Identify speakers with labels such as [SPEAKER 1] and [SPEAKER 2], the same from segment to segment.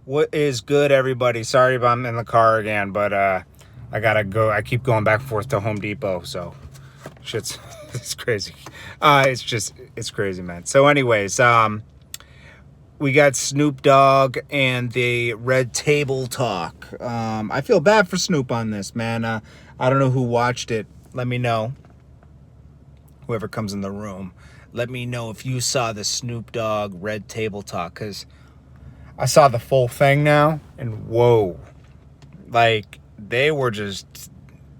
[SPEAKER 1] What is good, everybody? Sorry if I'm in the car again, but I gotta go. I keep going back and forth to Home Depot, so shit's it's crazy. It's crazy, man. So, anyways, we got Snoop Dogg and the Red Table Talk. I feel bad for Snoop on this, man. I don't know who watched it. Let me know. Whoever comes in the room, let me know if you saw the Snoop Dogg Red Table Talk, because I saw the full thing now, and whoa, like they were just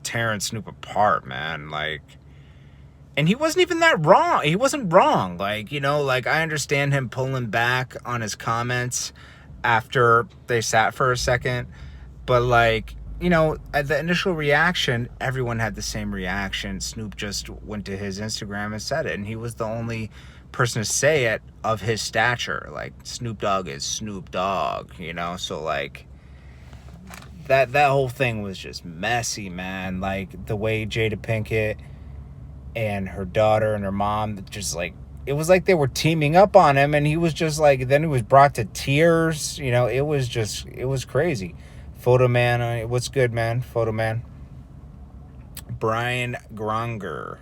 [SPEAKER 1] tearing Snoop apart, man. Like, and he wasn't even that wrong. He wasn't wrong. Like, like I understand him pulling back on his comments after they sat for a second, but like, at the initial reaction, everyone had the same reaction. Snoop just went to his Instagram and said it, and he was the only person to say it of his stature. Like, Snoop Dogg is Snoop Dogg, so like that whole thing was just messy, man. Like, the way Jada Pinkett and her daughter and her mom just like, it was like they were teaming up on him, and he was just like, then he was brought to tears. It was crazy. Photo man, what's good, man? Photo man. Brian Gronger,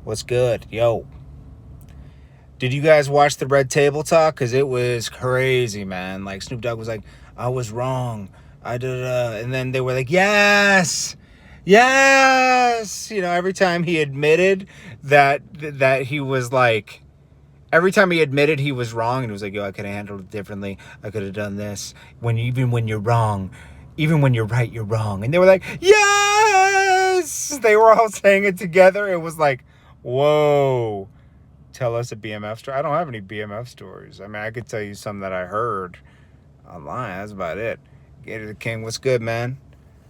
[SPEAKER 1] what's good? Yo, did you guys watch the Red Table Talk? Because it was crazy, man. Like, Snoop Dogg was like, I was wrong. I did, and then they were like, yes, yes. Every time he admitted that he was like, every time he admitted he was wrong, and he was like, yo, I could have handled it differently. I could have done this. Even when you're wrong, even when you're right, you're wrong. And they were like, yes. They were all saying it together. It was like, whoa. Tell us a BMF story. I don't have any BMF stories. I mean, I could tell you some that I heard online. That's about it. Gator the King, what's good, man?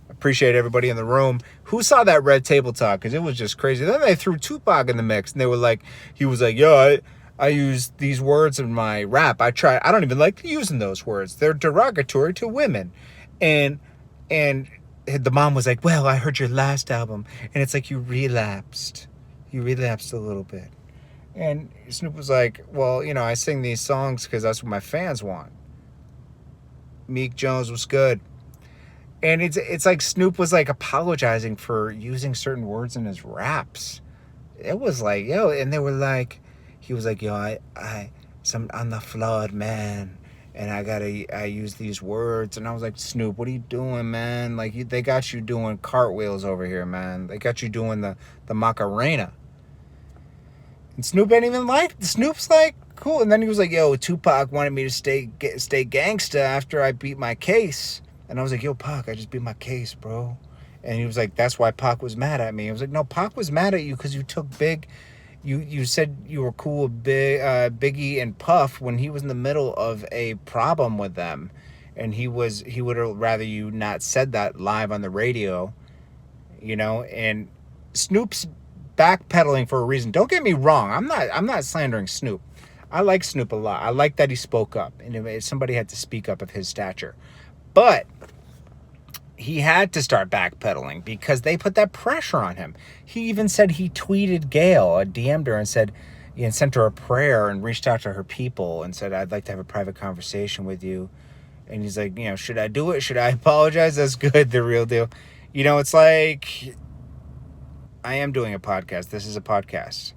[SPEAKER 1] Appreciate everybody in the room. Who saw that Red Table Talk? Because it was just crazy. Then they threw Tupac in the mix, and they were like, he was like, yo, I use these words in my rap. I don't even like using those words. They're derogatory to women. And the mom was like, well, I heard your last album, and it's like you relapsed. You relapsed a little bit. And Snoop was like, well, I sing these songs because that's what my fans want. Meek Jones was good. And it's like Snoop was like apologizing for using certain words in his raps. It was like, yo, and they were like, he was like, yo, I'm the flawed man, and I use these words. And I was like, Snoop, what are you doing, man? Like, they got you doing cartwheels over here, man. They got you doing the Macarena. And Snoop ain't even like, Snoop's like, cool. And then he was like, yo, Tupac wanted me to stay gangsta after I beat my case. And I was like, yo, Pac, I just beat my case, bro. And he was like, that's why Pac was mad at me. I was like, no, Pac was mad at you because you took Big. You said you were cool with Biggie and Puff when he was in the middle of a problem with them. And he would have rather you not said that live on the radio, and Snoop's backpedaling for a reason. Don't get me wrong. I'm not slandering Snoop. I like Snoop a lot. I like that he spoke up, and if somebody had to speak up of his stature. But he had to start backpedaling because they put that pressure on him. He even said he tweeted Gail, DM'd her, and said, and sent her a prayer and reached out to her people and said, I'd like to have a private conversation with you. And he's like, should I do it? Should I apologize? That's good. The real deal. It's like, I am doing a podcast. This is a podcast.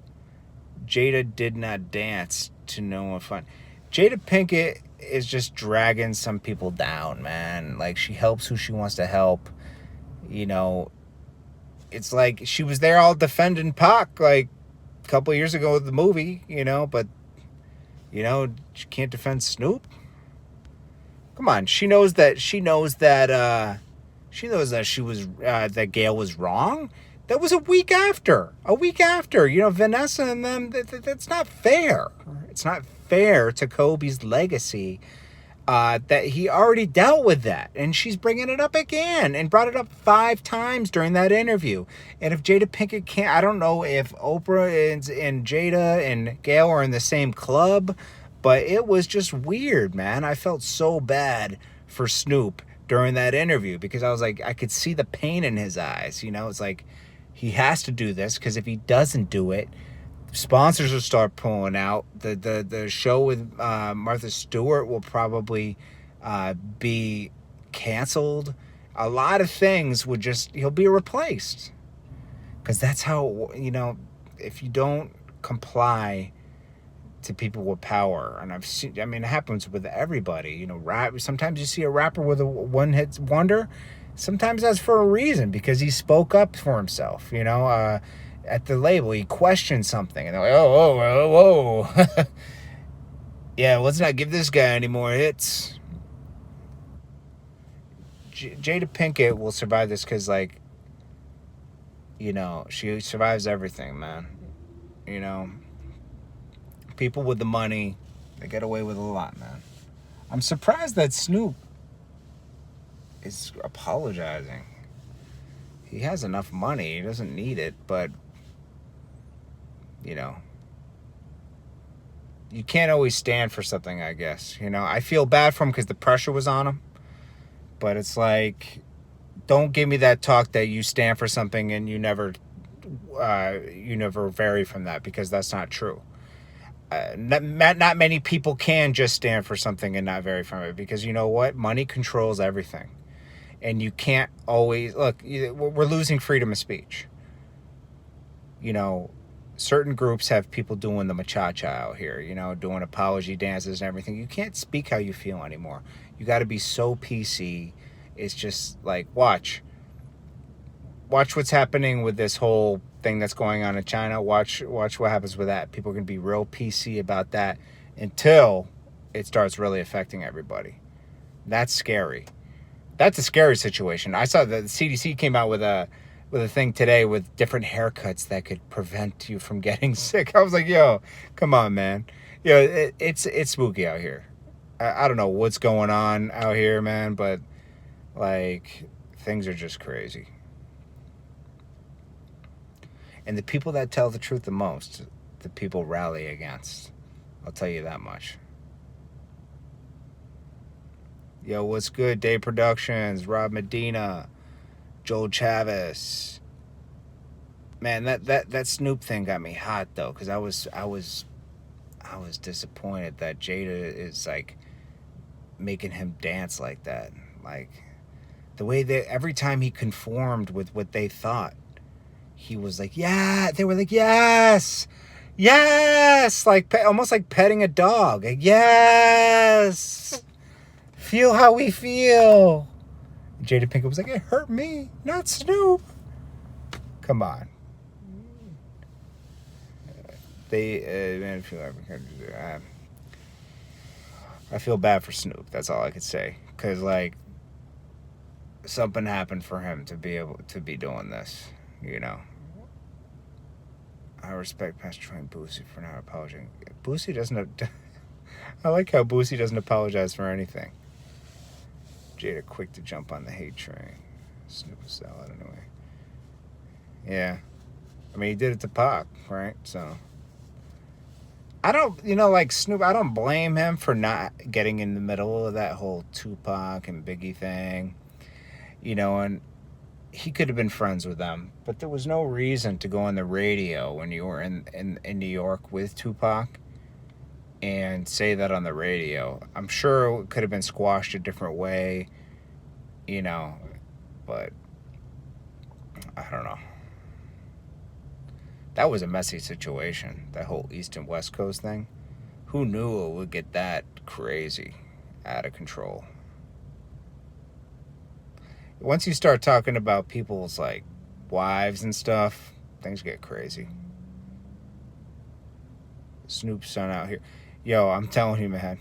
[SPEAKER 1] Jada did not dance to No One Fun. Jada Pinkett is just dragging some people down, man. Like, she helps who she wants to help. It's like she was there all defending Pac like a couple of years ago with the movie, but she can't defend Snoop. Come on, she knows that she was that Gail was wrong. That was a week after. Vanessa and them, that's not fair. It's not fair to Kobe's legacy that he already dealt with that. And she's bringing it up again and brought it up 5 times during that interview. And if Jada Pinkett can't, I don't know if Oprah and Jada and Gail are in the same club, but it was just weird, man. I felt so bad for Snoop during that interview because I was like, I could see the pain in his eyes. It's like, he has to do this because if he doesn't do it, sponsors will start pulling out. The show with Martha Stewart will probably be canceled. A lot of things would just, he'll be replaced. Because that's how, if you don't comply to people with power, and I've seen, I mean, it happens with everybody, sometimes you see a rapper with a one-hit wonder. Sometimes that's for a reason, because he spoke up for himself, at the label, he questioned something, and they're like, oh, whoa, whoa. Yeah, let's not give this guy any more hits. Jada Pinkett will survive this because, like, she survives everything, man. You know, people with the money, they get away with a lot, man. I'm surprised that Snoop is apologizing. He has enough money. He doesn't need it, but, you can't always stand for something, I guess. I feel bad for him because the pressure was on him. But it's like, don't give me that talk that you stand for something and you never vary from that, because that's not true. Not many people can just stand for something and not vary from it, because you know what? Money controls everything. And you can't always, look, we're losing freedom of speech. Certain groups have people doing the machacha out here, doing apology dances and everything. You can't speak how you feel anymore. You got to be so PC. It's just like, watch what's happening with this whole thing that's going on in China. Watch what happens with that. People are going to be real PC about that until it starts really affecting everybody. That's scary. That's a scary situation. I saw that the CDC came out with a thing today with different haircuts that could prevent you from getting sick. I was like, yo, come on, man. It's spooky out here. I don't know what's going on out here, man, but, like, things are just crazy. And the people that tell the truth the most, the people rally against. I'll tell you that much. Yo, what's good? Day Productions, Rob Medina, Joel Chavez. Man, that Snoop thing got me hot though, because I was disappointed that Jada is like making him dance like that. Like, the way that every time he conformed with what they thought, he was like, yeah, they were like, yes, like almost like petting a dog. Like, yes, feel how we feel. Jada Pinkett was like, it hurt me, not Snoop. Come on. I feel bad for Snoop. That's all I could say. Because, like, something happened for him to be able to be doing this, I respect Pastor Troy and Boosie for not apologizing. Boosie doesn't... I like how Boosie doesn't apologize for anything. Jada quick to jump on the hate train. Snoop was salad anyway. Yeah. I mean, he did it to Pac, right? So... I don't, like Snoop, I don't blame him for not getting in the middle of that whole Tupac and Biggie thing, and he could have been friends with them, but there was no reason to go on the radio when you were in New York with Tupac and say that on the radio. I'm sure it could have been squashed a different way, but I don't know. That was a messy situation, that whole East and West Coast thing. Who knew it would get that crazy, out of control? Once you start talking about people's, like, wives and stuff, things get crazy. Snoop's son out here. Yo, I'm telling you, man.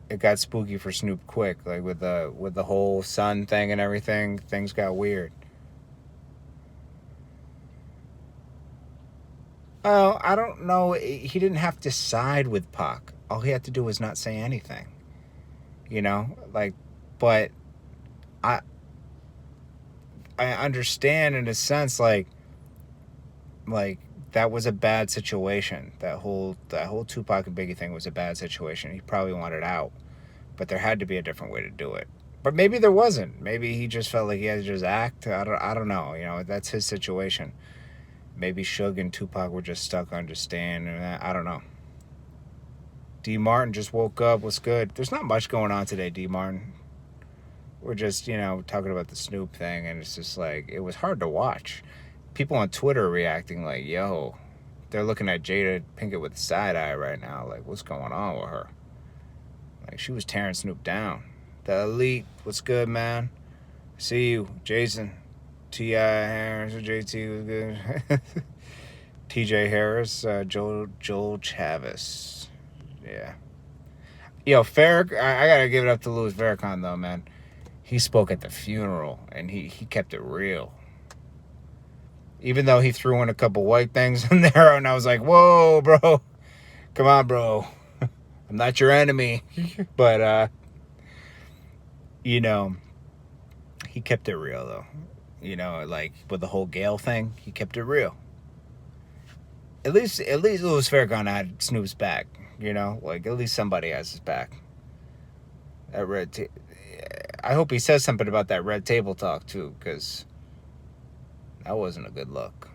[SPEAKER 1] It got spooky for Snoop quick. Like, with the whole son thing and everything, things got weird. Oh, I don't know. He didn't have to side with Pac. All he had to do was not say anything. Like, but I understand in a sense, like that was a bad situation. That whole Tupac and Biggie thing was a bad situation. He probably wanted out, but there had to be a different way to do it. But maybe there wasn't. Maybe he just felt like he had to just act. I don't know. That's his situation. Maybe Suge and Tupac were just stuck on just staying. I don't know. D Martin just woke up. What's good? There's not much going on today, D Martin. We're just, talking about the Snoop thing, and it's just like, it was hard to watch. People on Twitter are reacting like, yo, they're looking at Jada Pinkett with a side eye right now. Like, what's going on with her? Like, she was tearing Snoop down. The Elite, what's good, man? See you, Jason. T.I. Harris, JT was good. TJ Harris, Joel Chavis. Yeah. Yo, Farrakhan, I gotta give it up to Louis Farrakhan, though, man. He spoke at the funeral, and he kept it real. Even though he threw in a couple white things in there, and I was like, whoa, bro. Come on, bro. I'm not your enemy. But, he kept it real, though. Like, with the whole Gale thing, he kept it real. At least Louis Farrakhan had Snoop's back, Like, at least somebody has his back. That I hope he says something about that red table talk, too, because that wasn't a good look.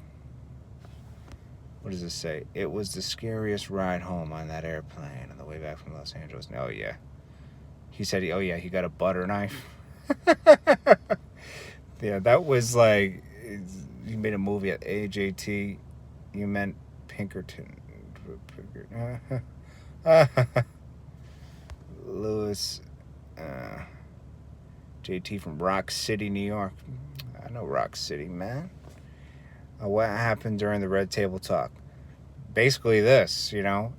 [SPEAKER 1] What does this say? It was the scariest ride home on that airplane on the way back from Los Angeles. Oh, yeah. He said, he got a butter knife. Yeah, that was like, he made a movie at AJT. You meant Pinkerton. Lewis, JT from Rock City, New York. I know Rock City, man. What happened during the Red Table Talk? Basically this,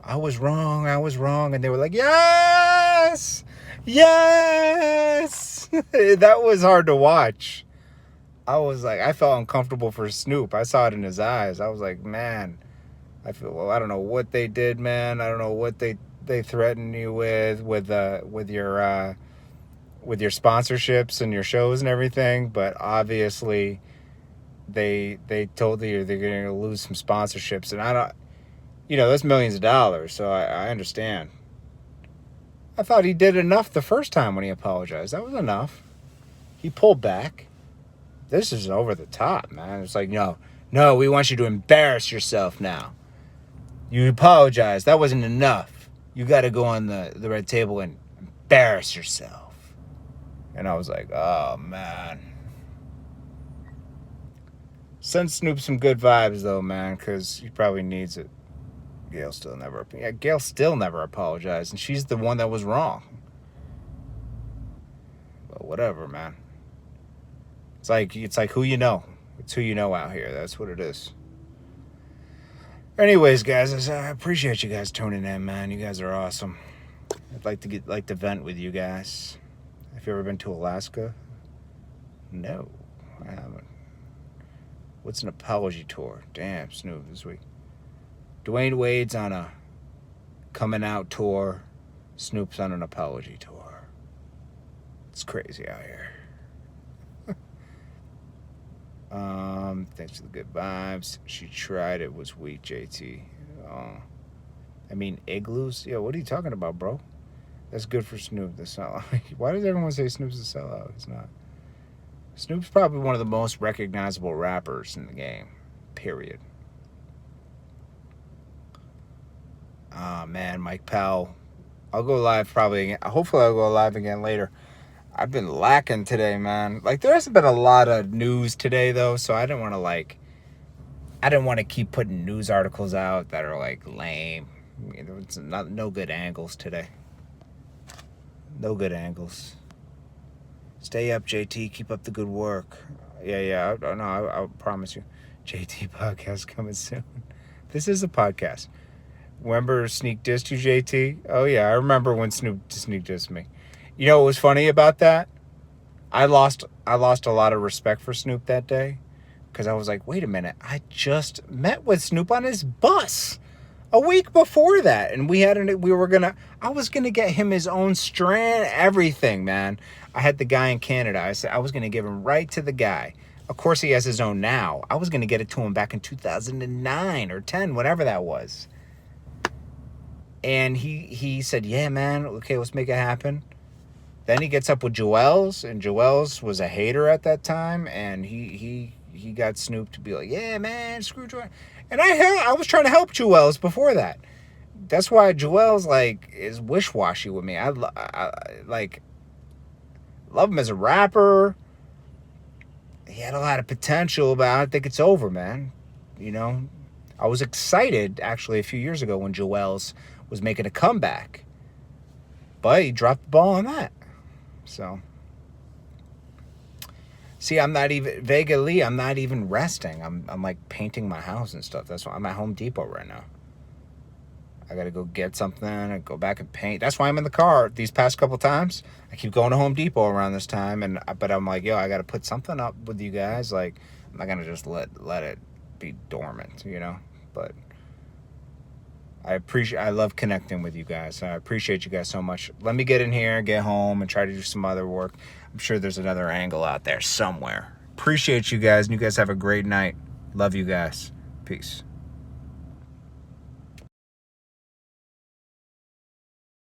[SPEAKER 1] I was wrong, and they were like, yes! Yes! That was hard to watch. I was like, I felt uncomfortable for Snoop. I saw it in his eyes. I was like, man, I don't know what they did, man. I don't know what they threatened you with your sponsorships and your shows and everything, but obviously they told you they're going to lose some sponsorships, and I don't, that's millions of dollars, so I understand. I thought he did enough the first time when he apologized. That was enough. He pulled back. This is over the top, man. It's like, no, we want you to embarrass yourself now. You apologize. That wasn't enough. You got to go on the red table and embarrass yourself. And I was like, oh, man. Send Snoop some good vibes, though, man, because he probably needs it. Gail still never apologized, and she's the one that was wrong. But whatever, man. It's like who you know. It's who you know out here. That's what it is. Anyways, guys, I appreciate you guys tuning in, man. You guys are awesome. I'd like to vent with you guys. Have you ever been to Alaska? No, I haven't. What's an apology tour? Damn, Snoop this week. Dwayne Wade's on a coming out tour. Snoop's on an apology tour. It's crazy out here. Thanks for the good vibes. She tried it, was weak, JT. Igloos? Yeah, what are you talking about, bro? That's good for Snoop. That's not like, why does everyone say Snoop's a sellout? It's not. Snoop's probably one of the most recognizable rappers in the game. Period. Man, Mike Powell. I'll go live probably again. Hopefully I'll go live again later. I've been lacking today, man. Like, there hasn't been a lot of news today, though, so I didn't want to keep putting news articles out that are, like, lame. It's no good angles today. No good angles. Stay up, JT. Keep up the good work. Yeah. I promise you. JT podcast coming soon. This is a podcast. Remember Sneak Diss to JT? Oh, yeah. I remember when Snoop Sneak Dissed me. You know what was funny about that? I lost a lot of respect for Snoop that day because I was like, wait a minute. I just met with Snoop on his bus a week before that, and I was gonna get him his own strand, everything, man. I had the guy in Canada. I said I was gonna give him right to the guy. Of course, he has his own now. I was gonna get it to him back in 2009 or 10, whatever that was. And he said, yeah, man, okay, let's make it happen. Then he gets up with Joel's, and Joel's was a hater at that time, and he got Snoop to be like, yeah, man, screw Joel. And I was trying to help Joel's before that. that's why Joel's like is wish-washy with me. I like love him as a rapper. He had a lot of potential, but I don't think it's over, man. You know, I was excited actually a few years ago when Joel's was making a comeback, but he dropped the ball on that. So, see, I'm not even Vega Lee. I'm not even resting. I'm like painting my house and stuff. That's why I'm at Home Depot right now. I gotta go get something and go back and paint. That's why I'm in the car these past couple times. I keep going to Home Depot around this time, but I'm like, yo, I gotta put something up with you guys. Like, I'm not gonna just let it be dormant, you know. But I love connecting with you guys. I appreciate you guys so much. Let me get in here, get home, and try to do some other work. I'm sure there's another angle out there somewhere. Appreciate you guys, and you guys have a great night. Love you guys. Peace.